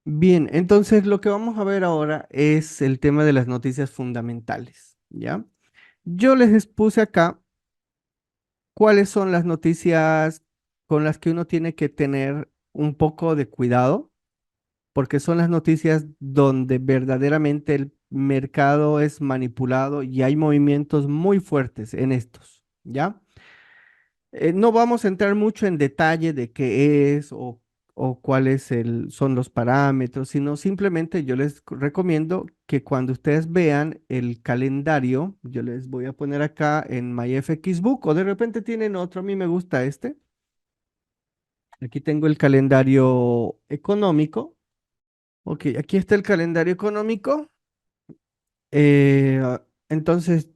Bien, entonces lo que vamos a ver ahora es el tema de las noticias fundamentales, ¿ya? Yo les expuse acá cuáles son las noticias con las que uno tiene que tener un poco de cuidado, porque son las noticias donde verdaderamente el mercado es manipulado y hay movimientos muy fuertes en estos, ¿ya? No vamos a entrar mucho en detalle de qué es o cuáles son los parámetros, sino simplemente yo les recomiendo que cuando ustedes vean el calendario, yo les voy a poner acá en MyFXBook o de repente tienen otro, a mí me gusta este. Aquí tengo el calendario económico. Ok, aquí está el calendario económico. Entonces,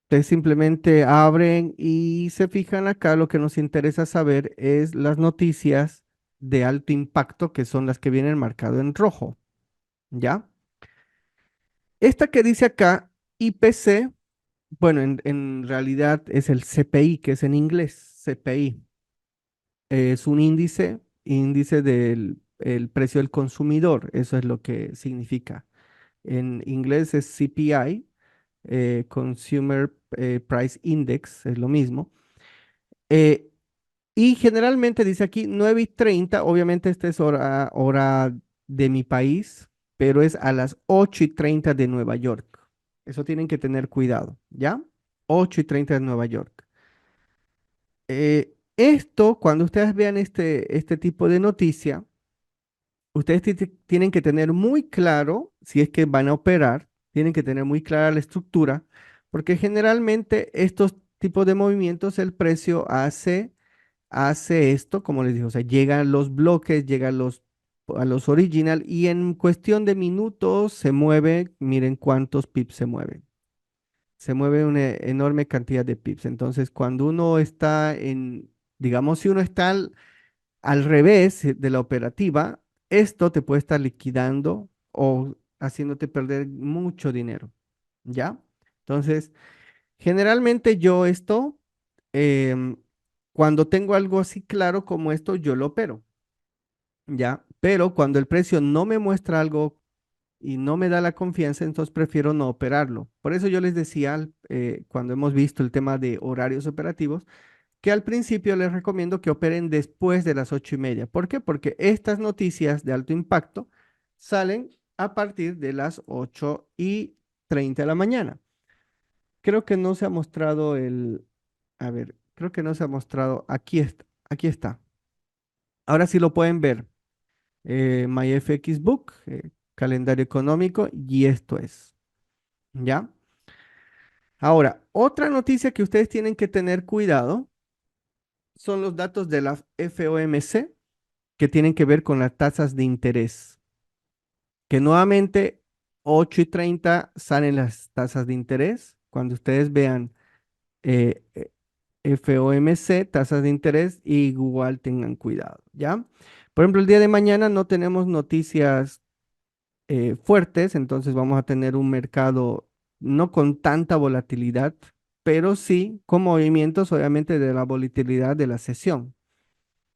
ustedes simplemente abren y se fijan acá, lo que nos interesa saber es las noticias de alto impacto, que son las que vienen marcado en rojo, ¿ya? Esta que dice acá, IPC, bueno, en realidad es el CPI, que es en inglés, CPI. Es un índice del el precio del consumidor, eso es lo que significa. En inglés es CPI, Consumer Price Index, es lo mismo. Eh, y generalmente dice aquí 9:30, obviamente esta es hora de mi país, pero es a las 8:30 de Nueva York. Eso tienen que tener cuidado, ¿ya? 8:30 de Nueva York. Esto, cuando ustedes vean este tipo de noticia, ustedes tienen que tener muy claro, si es que van a operar, tienen que tener muy clara la estructura, porque generalmente estos tipos de movimientos, el precio hace esto, como les digo, o sea, llegan los bloques, llegan a los original y en cuestión de minutos se mueve, miren cuántos pips se mueven. Se mueve una enorme cantidad de pips. Entonces, cuando uno está digamos, si uno está al revés de la operativa, esto te puede estar liquidando o haciéndote perder mucho dinero, ¿ya? Entonces, generalmente yo esto, em, cuando tengo algo así claro como esto, yo lo opero, ¿ya? Pero cuando el precio no me muestra algo y no me da la confianza, entonces prefiero no operarlo. Por eso yo les decía, cuando hemos visto el tema de horarios operativos, que al principio les recomiendo que operen después de las 8:30. ¿Por qué? Porque estas noticias de alto impacto salen a partir de las 8:30 de la mañana. Creo que no se ha mostrado a ver, creo que no se ha mostrado, aquí está, aquí está. Ahora sí lo pueden ver. MyFXBook, calendario económico, y esto es, ¿ya? Ahora, otra noticia que ustedes tienen que tener cuidado son los datos de la FOMC que tienen que ver con las tasas de interés, que nuevamente 8:30 salen las tasas de interés. Cuando ustedes vean eh, FOMC, tasas de interés, igual tengan cuidado, ¿ya? Por ejemplo, el día de mañana no tenemos noticias fuertes, entonces vamos a tener un mercado no con tanta volatilidad, pero sí con movimientos, obviamente, de la volatilidad de la sesión.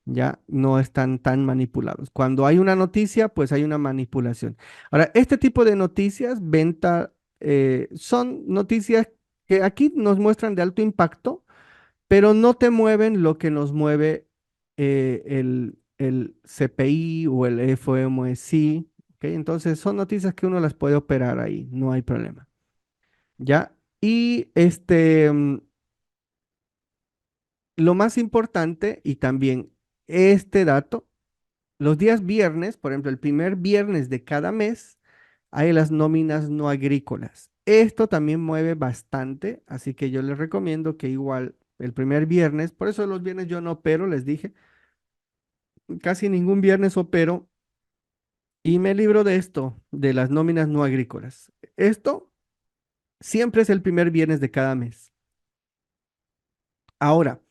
Ya no están tan manipulados. Cuando hay una noticia, pues hay una manipulación. Ahora, este tipo de noticias, son noticias que aquí nos muestran de alto impacto, pero no te mueven lo que nos mueve el CPI o el FOMC. ¿Ok? Entonces, son noticias que uno las puede operar ahí, no hay problema. ¿Ya? Y lo más importante, y también este dato, los días viernes, por ejemplo, el primer viernes de cada mes, hay las nóminas no agrícolas. Esto también mueve bastante, así que yo les recomiendo que igual el primer viernes, por eso los viernes yo no opero, les dije, casi ningún viernes opero y me libro de esto, de las nóminas no agrícolas. Esto siempre es el primer viernes de cada mes. Ahora,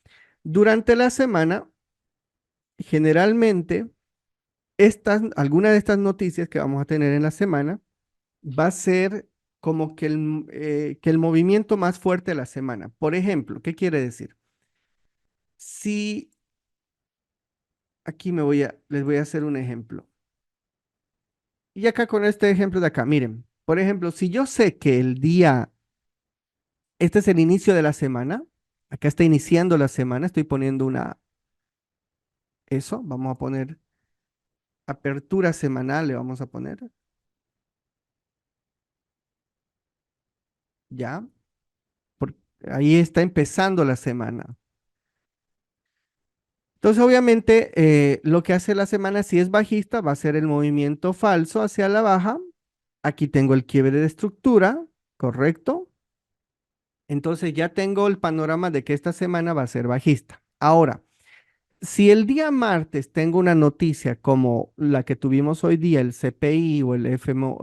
durante la semana, generalmente, alguna de estas noticias que vamos a tener en la semana, va a ser como que el movimiento más fuerte de la semana. Por ejemplo, ¿qué quiere decir? Si aquí les voy a hacer un ejemplo. Y acá con este ejemplo de acá, miren, por ejemplo, si yo sé que este es el inicio de la semana, acá está iniciando la semana, estoy poniendo eso, vamos a poner apertura semanal, le vamos a poner, ya, por- ahí está empezando la semana. Entonces, obviamente, lo que hace la semana, si es bajista, va a ser el movimiento falso hacia la baja. Aquí tengo el quiebre de estructura, ¿correcto? Entonces ya tengo el panorama de que esta semana va a ser bajista. Ahora, si el día martes tengo una noticia como la que tuvimos hoy día, el CPI o el FMO,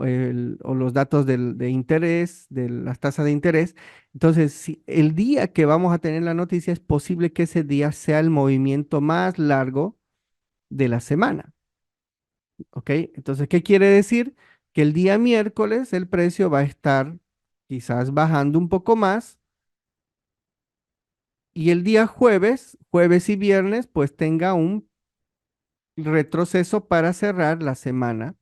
o los datos de interés, de las tasas de interés, entonces si el día que vamos a tener la noticia es posible que ese día sea el movimiento más largo de la semana, ¿ok? Entonces, ¿qué quiere decir? Que el día miércoles el precio va a estar quizás bajando un poco más y el día jueves, jueves y viernes, pues tenga un retroceso para cerrar la semana,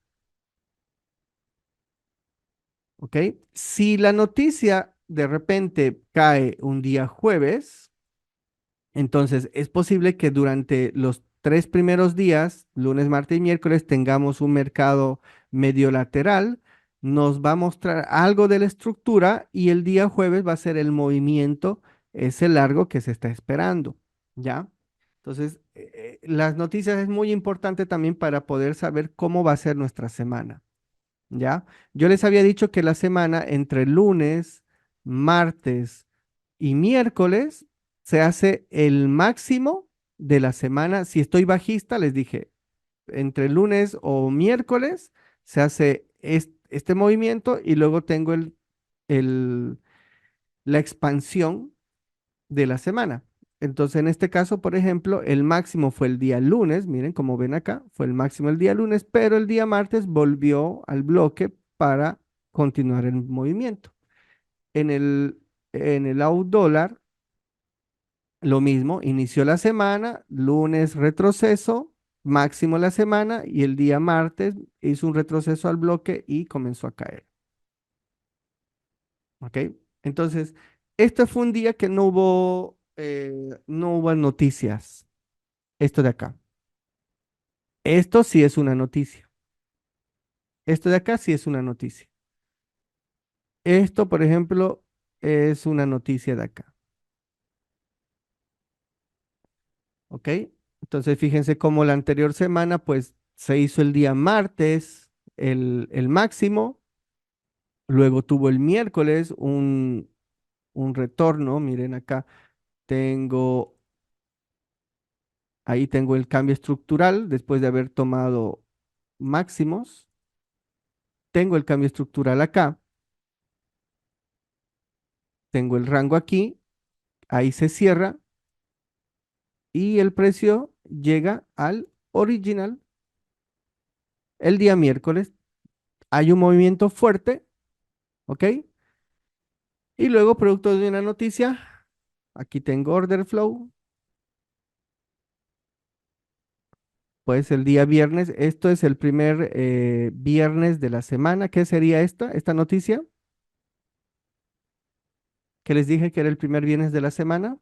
¿ok? Si la noticia de repente cae un día jueves, entonces es posible que durante los 3 primeros días, lunes, martes y miércoles, tengamos un mercado medio lateral, nos va a mostrar algo de la estructura y el día jueves va a ser el movimiento, ese largo que se está esperando, ¿ya? Entonces, las noticias es muy importante también para poder saber cómo va a ser nuestra semana. ¿Ya? Yo les había dicho que la semana entre lunes, martes y miércoles se hace el máximo de la semana. Si estoy bajista, les dije, entre lunes o miércoles se hace este movimiento y luego tengo el- la expansión de la semana. Entonces, en este caso, por ejemplo, el máximo fue el día lunes, miren como ven acá, fue el máximo el día lunes, pero el día martes volvió al bloque para continuar el movimiento. En el AUD dólar, lo mismo, inició la semana, lunes retroceso, máximo la semana y el día martes hizo un retroceso al bloque y comenzó a caer. ¿Ok? Entonces, este fue un día que no hubo noticias. Esto de acá. Esto sí es una noticia. Esto de acá sí es una noticia. Esto, por ejemplo, es una noticia de acá. ¿Ok? Entonces, fíjense cómo la anterior semana, pues, se hizo el día martes el máximo, luego tuvo el miércoles un retorno. Miren acá, tengo, ahí tengo el cambio estructural después de haber tomado máximos. Tengo el cambio estructural acá, tengo el rango aquí, ahí se cierra y el precio llega al original el día miércoles. Hay un movimiento fuerte, ¿ok? Y luego, producto de una noticia, aquí tengo order flow, pues el día viernes, esto es el primer viernes de la semana. ¿Qué sería esta noticia? Que les dije que era el primer viernes de la semana.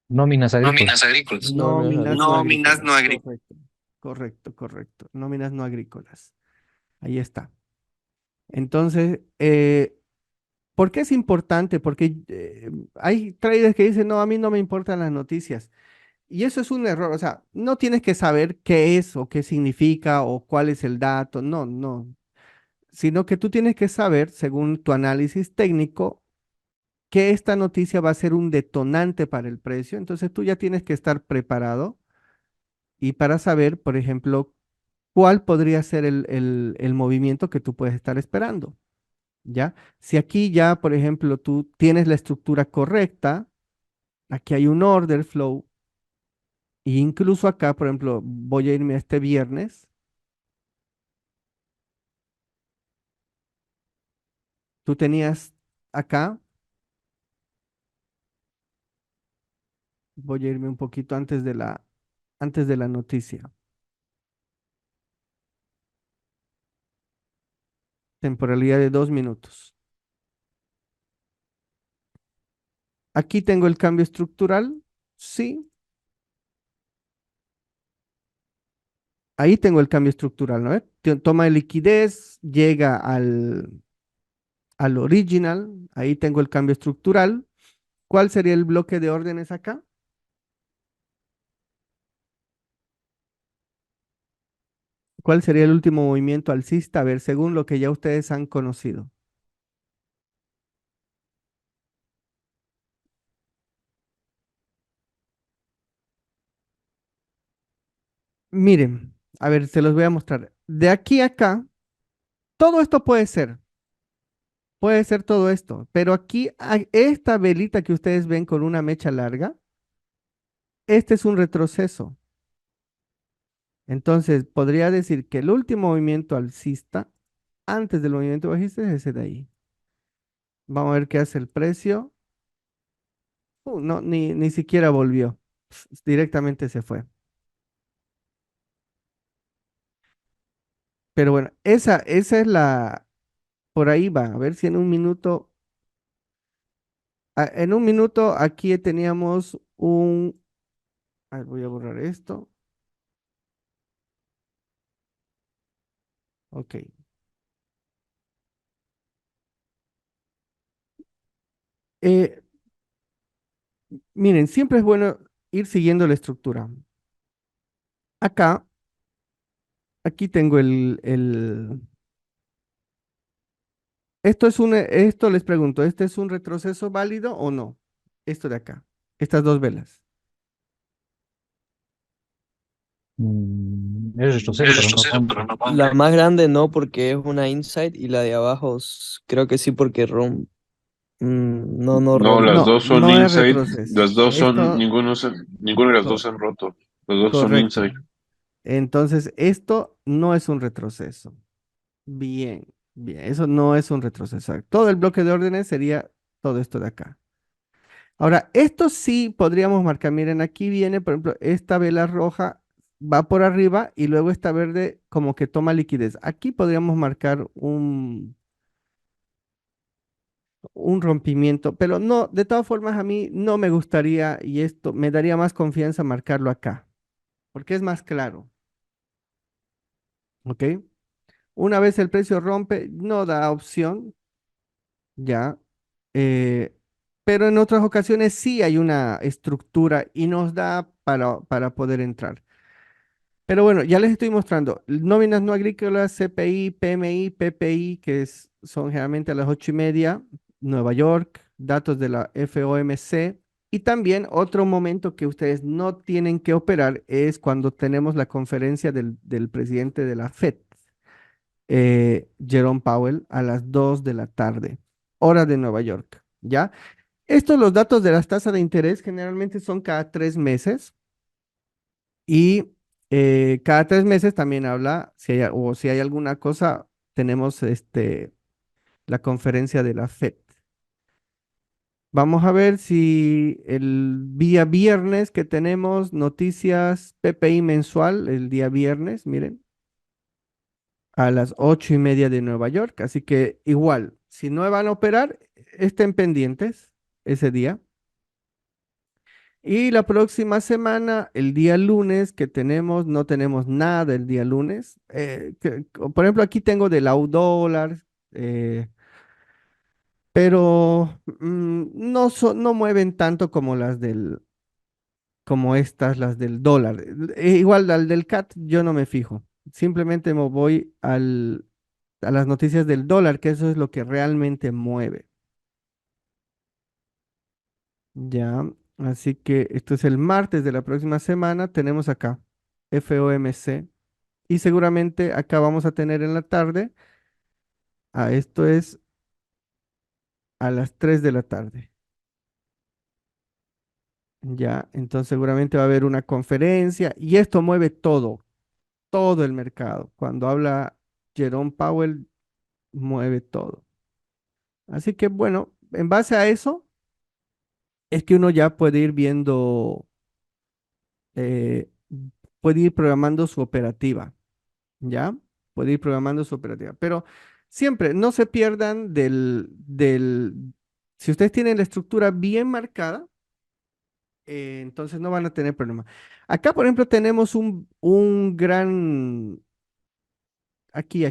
Nóminas Nóminas agrícolas. agrícolas. Nóminas Nóminas no agrícolas. agrícolas. No agrícolas. Correcto, correcto, correcto. Nóminas no agrícolas. Ahí está. Entonces, ¿por qué es importante? Porque hay traders que dicen, no, a mí no me importan las noticias. Y eso es un error. O sea, no tienes que saber qué es o qué significa o cuál es el dato. No, no. Sino que tú tienes que saber, según tu análisis técnico, que esta noticia va a ser un detonante para el precio. Entonces tú ya tienes que estar preparado y para saber, por ejemplo, cuál podría ser el movimiento que tú puedes estar esperando. ¿Ya? Si aquí ya, por ejemplo, tú tienes la estructura correcta, aquí hay un order flow, e incluso acá, por ejemplo, voy a irme a este viernes, tú tenías acá, voy a irme un poquito antes de la noticia. temporalidad de 2 minutos. Aquí tengo el cambio estructural, sí, ahí tengo el cambio estructural, ¿no? Toma de liquidez, llega al original, ahí tengo el cambio estructural. ¿Cuál sería el bloque de órdenes acá? ¿Cuál sería el último movimiento alcista? A ver, según lo que ya ustedes han conocido. Miren, a ver, se los voy a mostrar. De aquí a acá, todo esto puede ser todo esto, pero aquí, esta velita que ustedes ven con una mecha larga, este es un retroceso. Entonces, podría decir que el último movimiento alcista, antes del movimiento bajista, es ese de ahí. Vamos a ver qué hace el precio. No, ni siquiera volvió. Directamente se fue. Pero bueno, esa es la, por ahí va. A ver si en un minuto, en un minuto aquí teníamos a ver, voy a borrar esto. Ok. Eh, Miren, siempre es bueno ir siguiendo la estructura. Acá, aquí tengo esto les pregunto, ¿este es un retroceso válido o no? Esto de acá, estas dos velas. Es retroceso, pero no rompe. La más grande no porque es una inside y la de abajo creo que sí porque no No, rompe. las No, dos son no es inside, retroceso. las dos son, Esto, ninguna de las dos co- se han roto, las dos son inside. correcto. Entonces, esto no es un retroceso. Bien, bien, eso no es un retroceso. Todo el bloque de órdenes sería todo esto de acá. Ahora, esto sí podríamos marcar. Miren, aquí viene, por ejemplo, esta vela roja va por arriba y luego esta verde como que toma liquidez. Aquí podríamos marcar un rompimiento, pero no, de todas formas a mí no me gustaría y esto me daría más confianza marcarlo acá, porque es más claro, ¿ok? Una vez el precio rompe, no da opción, ya, eh, pero en otras ocasiones sí hay una estructura y nos da para poder entrar. Pero bueno, ya les estoy mostrando nóminas no agrícolas, CPI, PMI, PPI, son generalmente a las 8:30, Nueva York, datos de la FOMC. Y también otro momento que ustedes no tienen que operar es cuando tenemos la conferencia del presidente de la Fed, Jerome Powell, a las 2 de la tarde, hora de Nueva York. ¿Ya? Los datos de las tasas de interés generalmente son cada 3 meses. Y cada 3 meses también habla, o si hay alguna cosa, tenemos la conferencia de la FED. Vamos a ver si el día viernes que tenemos noticias PPI mensual, el día viernes, miren, a las 8:30 de Nueva York. Así que igual, si no van a operar, estén pendientes ese día. Y la próxima semana, el día lunes que tenemos, no tenemos nada el día lunes. Por ejemplo, aquí tengo del dólar, eh, pero no mueven tanto como como estas, las del dólar. Igual al del CAT, yo no me fijo. Simplemente me voy a las noticias del dólar, que eso es lo que realmente mueve. Ya, así que esto es el martes de la próxima semana. Tenemos acá FOMC. Y seguramente acá vamos a tener en la tarde, esto es a las 3 de la tarde. Ya, entonces seguramente va a haber una conferencia y esto mueve todo el mercado. Cuando habla Jerome Powell, mueve todo. Así que bueno, en base a eso es que uno ya puede ir viendo, eh, puede ir programando su operativa, ¿ya? Puede ir programando su operativa. Pero Siempre, no se pierdan si ustedes tienen la estructura bien marcada, entonces no van a tener problema. Acá, por ejemplo, tenemos un gran, aquí.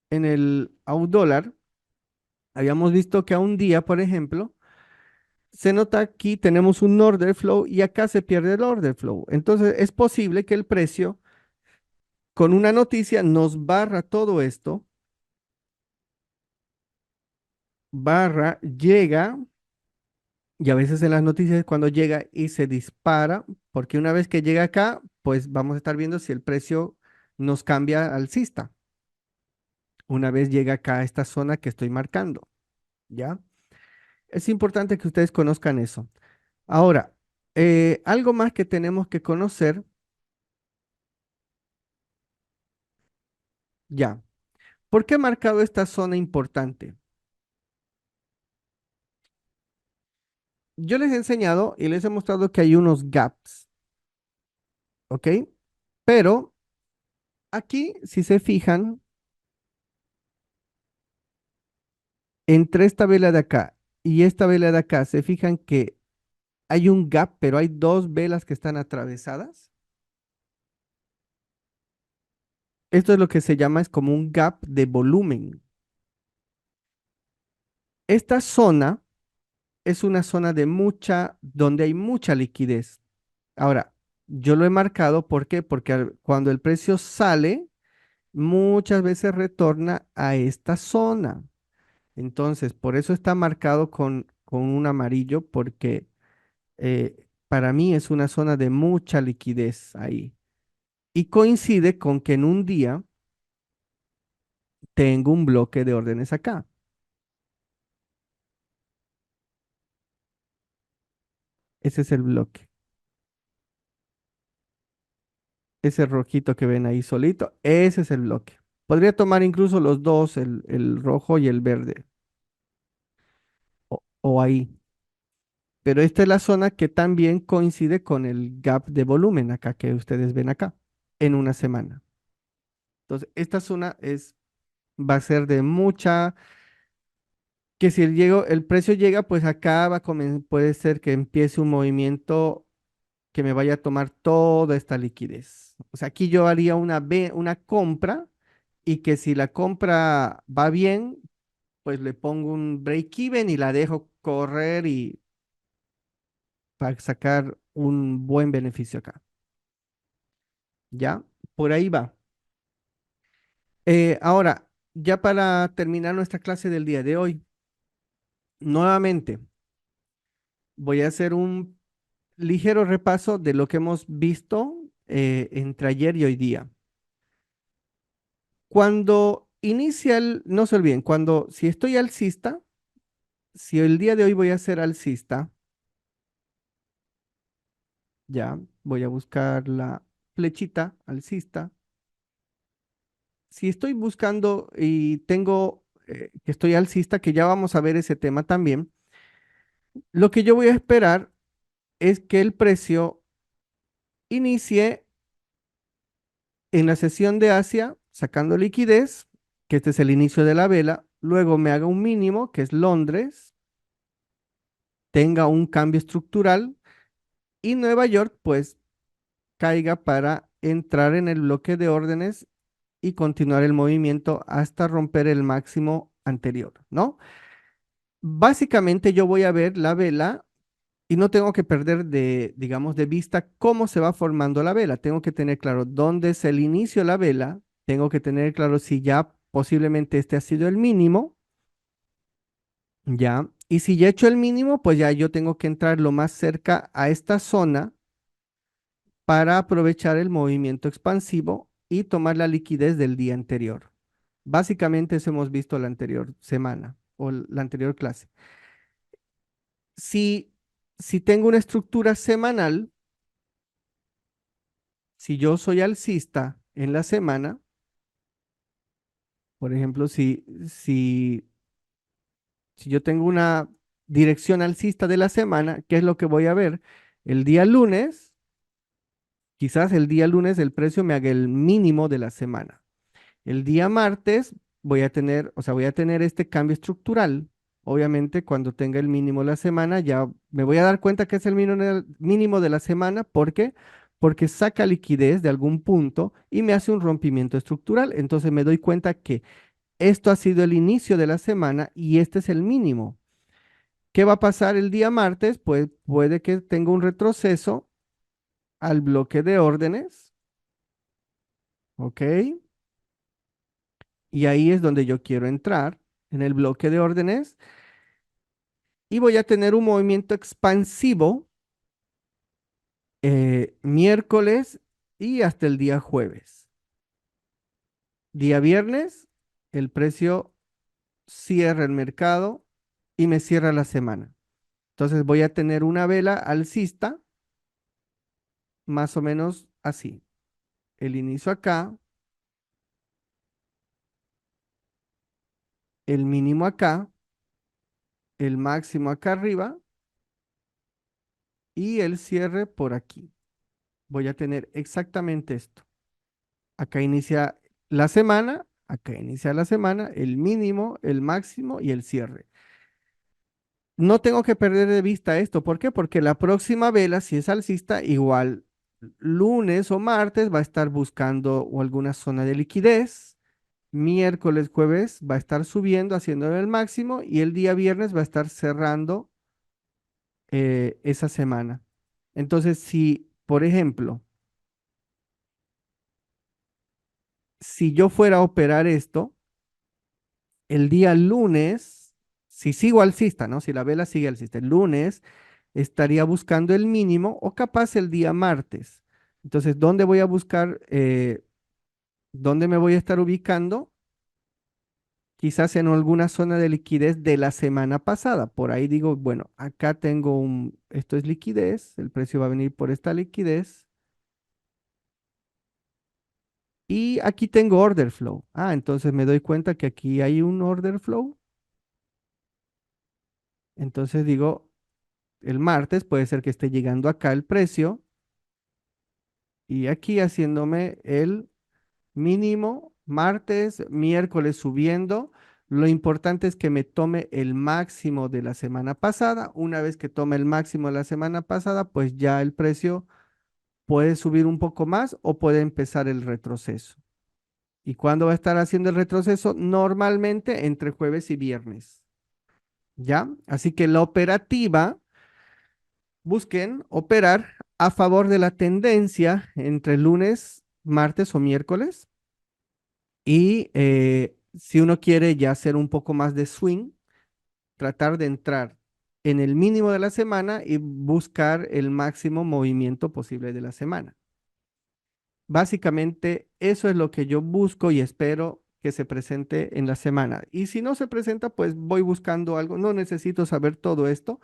En el a un dólar, habíamos visto que a un día, por ejemplo, se nota aquí tenemos un order flow y acá se pierde el order flow. Entonces es posible que el precio con una noticia nos barra todo esto, barra, llega, y a veces en las noticias es cuando llega y se dispara, porque una vez que llega acá, pues vamos a estar viendo si el precio nos cambia alcista. Una vez llega acá a esta zona que estoy marcando, ¿ya? Es importante que ustedes conozcan eso. Ahora, algo más que tenemos que conocer, ya. ¿Por qué he marcado esta zona importante? Yo les he enseñado y les he mostrado que hay unos gaps, ¿ok? Pero aquí, si se fijan, entre esta vela de acá y esta vela de acá, se fijan que hay un gap, pero hay dos velas que están atravesadas. Esto es lo que se llama, es como un gap de volumen. Esta zona es una zona de donde hay mucha liquidez. Ahora, yo lo he marcado, ¿por qué? Porque cuando el precio sale, muchas veces retorna a esta zona. Entonces, por eso está marcado con un amarillo, porque para mí es una zona de mucha liquidez ahí. Y coincide con que en un día tengo un bloque de órdenes acá. Ese es el bloque. Ese rojito que ven ahí solito, ese es el bloque. Podría tomar incluso los dos, el rojo y el verde, o ahí. Pero esta es la zona que también coincide con el gap de volumen acá que ustedes ven acá, en una semana. Entonces, esta zona va a ser de mucha, que si el precio llega, pues acá puede ser que empiece un movimiento que me vaya a tomar toda esta liquidez. O sea, aquí yo haría una compra y que si la compra va bien, pues le pongo un break even y la dejo correr y para sacar un buen beneficio acá. ¿Ya? Por ahí va. Ahora, ya para terminar nuestra clase del día de hoy, nuevamente voy a hacer un ligero repaso de lo que hemos visto entre ayer y hoy día. Cuando inicia no se olviden, si estoy alcista, si el día de hoy voy a ser alcista, ya voy a buscar la flechita alcista. Si estoy buscando y tengo que estoy alcista, que ya vamos a ver ese tema también, lo que yo voy a esperar es que el precio inicie en la sesión de Asia sacando liquidez, que este es el inicio de la vela, luego me haga un mínimo, que es Londres, tenga un cambio estructural y Nueva York pues caiga para entrar en el bloque de órdenes y continuar el movimiento hasta romper el máximo anterior, ¿no? Básicamente yo voy a ver la vela y no tengo que perder digamos, de vista cómo se va formando la vela. Tengo que tener claro dónde es el inicio de la vela. Tengo que tener claro si ya posiblemente este ha sido el mínimo, ya. Y si ya he hecho el mínimo, pues ya yo tengo que entrar lo más cerca a esta zona para aprovechar el movimiento expansivo y tomar la liquidez del día anterior. Básicamente eso hemos visto la anterior semana o la anterior clase. Si, si tengo una estructura semanal, si yo soy alcista en la semana, por ejemplo, si yo tengo una dirección alcista de la semana, ¿qué es lo que voy a ver? El día lunes, quizás el día lunes el precio me haga el mínimo de la semana. El día martes voy a tener, o sea, voy a tener este cambio estructural. Obviamente, cuando tenga el mínimo de la semana, ya me voy a dar cuenta que es el mínimo de la semana. ¿Por qué? Porque saca liquidez de algún punto y me hace un rompimiento estructural. Entonces me doy cuenta que esto ha sido el inicio de la semana y este es el mínimo. ¿Qué va a pasar el día martes? Pues puede que tenga un retroceso al bloque de órdenes, ¿ok? Y ahí es donde yo quiero entrar, en el bloque de órdenes, y voy a tener un movimiento expansivo miércoles y hasta el día jueves. Día viernes, el precio cierra el mercado y me cierra la semana. Entonces voy a tener una vela alcista, más o menos así. El inicio acá, el mínimo acá, el máximo acá arriba y el cierre por aquí. Voy a tener exactamente esto. Acá inicia acá inicia la semana, el mínimo, el máximo y el cierre. No tengo que perder de vista esto. ¿Por qué? Porque la próxima vela, si es alcista, igual lunes o martes va a estar buscando o alguna zona de liquidez. Miércoles, jueves va a estar subiendo, haciendo el máximo y el día viernes va a estar cerrando esa semana. Entonces, si, por ejemplo, si yo fuera a operar esto, el día lunes, si sigo alcista, ¿no? Si la vela sigue alcista, el lunes estaría buscando el mínimo o capaz el día martes. Entonces, ¿dónde voy a buscar? ¿Dónde me voy a estar ubicando? Quizás en alguna zona de liquidez de la semana pasada. Por ahí digo, bueno, acá tengo esto es liquidez, el precio va a venir por esta liquidez. Y aquí tengo order flow. Ah, entonces me doy cuenta que aquí hay un order flow. Entonces digo, el martes puede ser que esté llegando acá el precio y aquí haciéndome el mínimo, martes, miércoles subiendo. Lo importante es que me tome el máximo de la semana pasada. Una vez que tome el máximo de la semana pasada, pues ya el precio puede subir un poco más o puede empezar el retroceso. ¿Y cuándo va a estar haciendo el retroceso? Normalmente entre jueves y viernes. ¿Ya? Así que la operativa, busquen operar a favor de la tendencia entre lunes, martes o miércoles. Y si uno quiere ya hacer un poco más de swing, tratar de entrar en el mínimo de la semana y buscar el máximo movimiento posible de la semana. Básicamente, eso es lo que yo busco y espero que se presente en la semana. Y si no se presenta, pues voy buscando algo. No necesito saber todo esto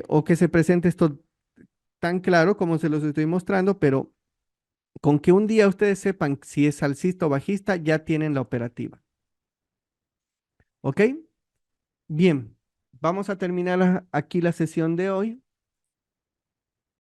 o que se presente esto tan claro como se los estoy mostrando, pero con que un día ustedes sepan si es alcista o bajista, ya tienen la operativa. ¿Ok? Bien, vamos a terminar aquí la sesión de hoy.